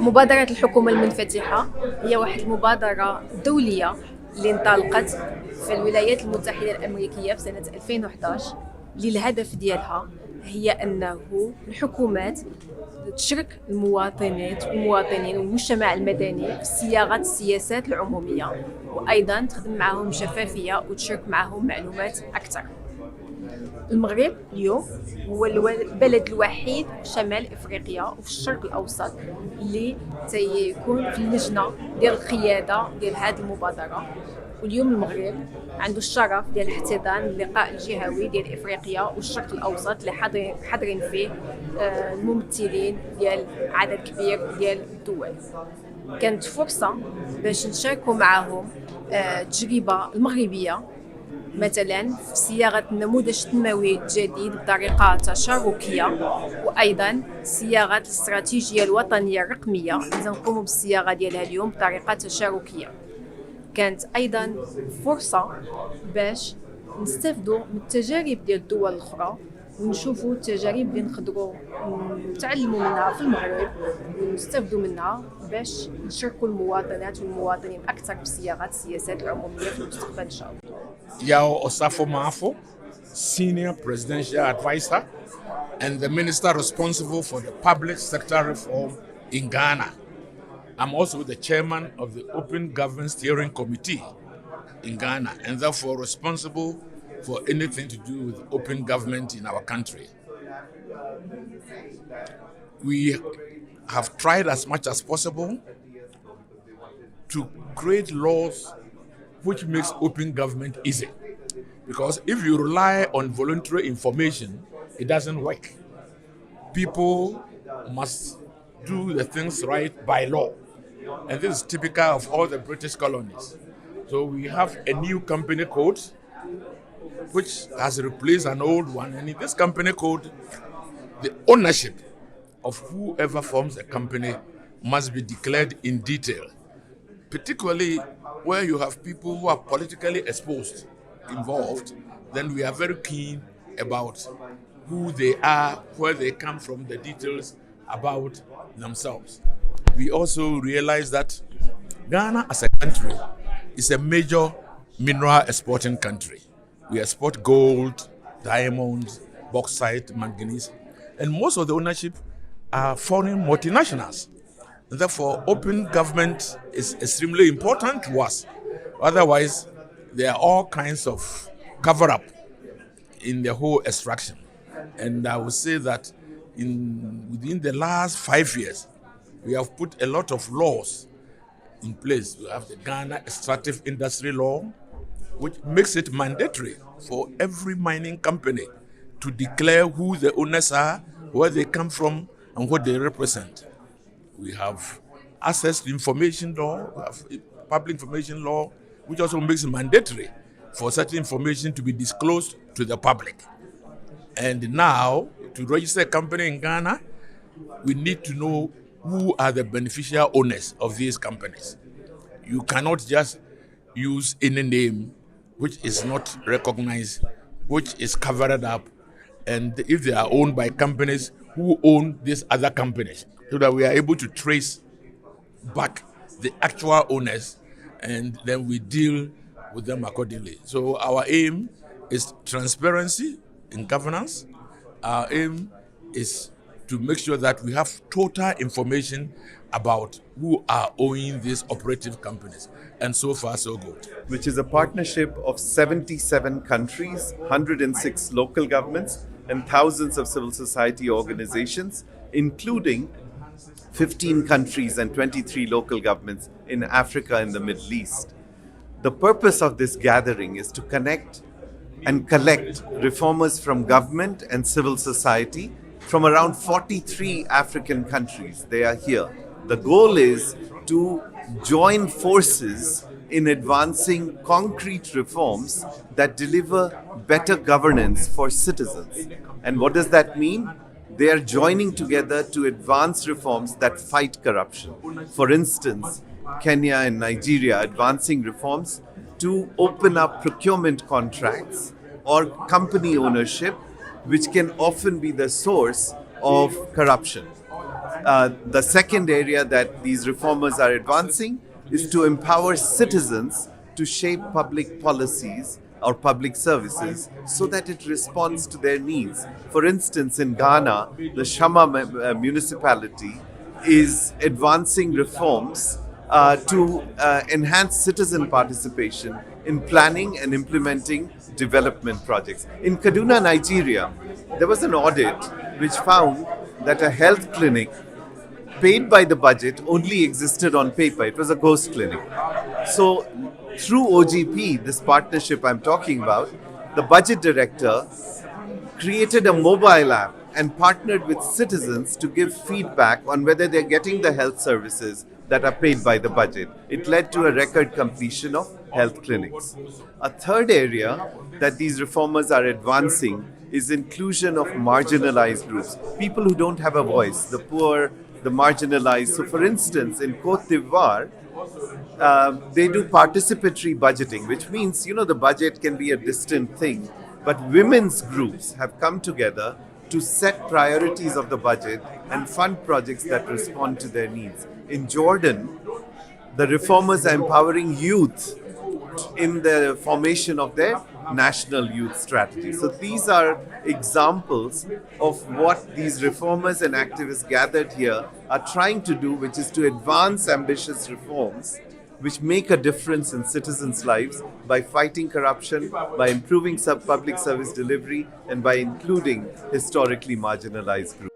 مبادرة الحكومة المنفتحة هي واحد المبادرة دولية اللي انطلقت في الولايات المتحدة الأمريكية في سنة 2011 اللي الهدف ديالها هي أنه الحكومات تشرك المواطنين والمجتمع المدني في صياغة السياسات العمومية، وأيضا تخدم معهم شفافية وتشارك معهم معلومات أكثر. المغرب اليوم هو البلد الوحيد في شمال إفريقيا وفي الشرق الأوسط اللي تيكون في اللجنة ديال القيادة ديال هذه المبادرة. واليوم المغرب عنده الشرف ديال احتضان اللقاء الجهوي ديال إفريقيا والشرق الأوسط اللي حاضرين فيه الممثلين ديال عدد كبير ديال الدول. كانت فرصة باش نشاركوا معهم التجربة المغربية، مثلا في صياغة النموذج التنموي الجديد بطريقة تشاركية، وأيضا صياغة الاستراتيجية الوطنية الرقمية اللي نقوم بالصياغة ديالها اليوم بطريقة تشاركية. كانت أيضا فرصة باش نستفدوا من التجارب ديال الدول الأخرى ونشوفوا التجارب اللي نقدروا نتعلموا منها في المغرب ونستفدوا منها باش نشاركوا المواطنات والمواطنين أكثر بصياغة السياسات العمومية في المستقبل إن شاء الله. Yao Osafo Mafo, Senior Presidential Advisor and the Minister responsible for the public sector reform in Ghana. I'm also the Chairman of the Open Government Steering Committee in Ghana and therefore responsible for anything to do with open government in our country. We have tried as much as possible to create laws which makes open government easy. Because if you rely on voluntary information, it doesn't work. People must do the things right by law. And this is typical of all the British colonies. So we have a new company code which has replaced an old one. And in this company code, the ownership of whoever forms a company must be declared in detail, particularly where you have people who are politically exposed involved. Then we are very keen about who they are, where they come from, the details about themselves. We also realize that Ghana as a country is a major mineral exporting country. We export gold, diamonds, bauxite, manganese, and most of the ownership are foreign multinationals. Therefore, open government is extremely important to us. Otherwise, there are all kinds of cover-up in the whole extraction. And I would say that within the last 5 years, we have put a lot of laws in place. We have the Ghana Extractive Industry Law, which makes it mandatory for every mining company to declare who the owners are, where they come from, and what they represent. We have access to information law, we have public information law, which also makes it mandatory for certain information to be disclosed to the public. And now, to register a company in Ghana, we need to know who are the beneficial owners of these companies. You cannot just use any name which is not recognized, which is covered up, and if they are owned by companies who own these other companies, so that we are able to trace back the actual owners and then we deal with them accordingly. So our aim is transparency in governance. Our aim is to make sure that we have total information about who are owning these operative companies. And so far, so good. Which is a partnership of 77 countries, 106 local governments, and thousands of civil society organizations, including 15 countries and 23 local governments in Africa and the Middle East. The purpose of this gathering is to connect and collect reformers from government and civil society from around 43 African countries. They are here. The goal is to join forces in advancing concrete reforms that deliver better governance for citizens. And what does that mean? They are joining together to advance reforms that fight corruption. For instance, Kenya and Nigeria advancing reforms to open up procurement contracts or company ownership, which can often be the source of corruption. The second area that these reformers are advancing is to empower citizens to shape public policies or public services so that it responds to their needs. For instance, in Ghana, the Shama municipality is advancing reforms to enhance citizen participation in planning and implementing development projects. In Kaduna, Nigeria, there was an audit which found that a health clinic paid by the budget only existed on paper. It was a ghost clinic. So through OGP, this partnership I'm talking about, the budget director created a mobile app and partnered with citizens to give feedback on whether they're getting the health services that are paid by the budget. It led to a record completion of health clinics. A third area that these reformers are advancing is inclusion of marginalized groups, people who don't have a voice, the poor, the marginalized. So for instance, in Côte d'Ivoire, they do participatory budgeting, which means, the budget can be a distant thing, but women's groups have come together to set priorities of the budget and fund projects that respond to their needs. In Jordan, the reformers are empowering youth in the formation of their national youth strategy. So these are examples of what these reformers and activists gathered here are trying to do, which is to advance ambitious reforms which make a difference in citizens' lives by fighting corruption, by improving public service delivery, and by including historically marginalized groups.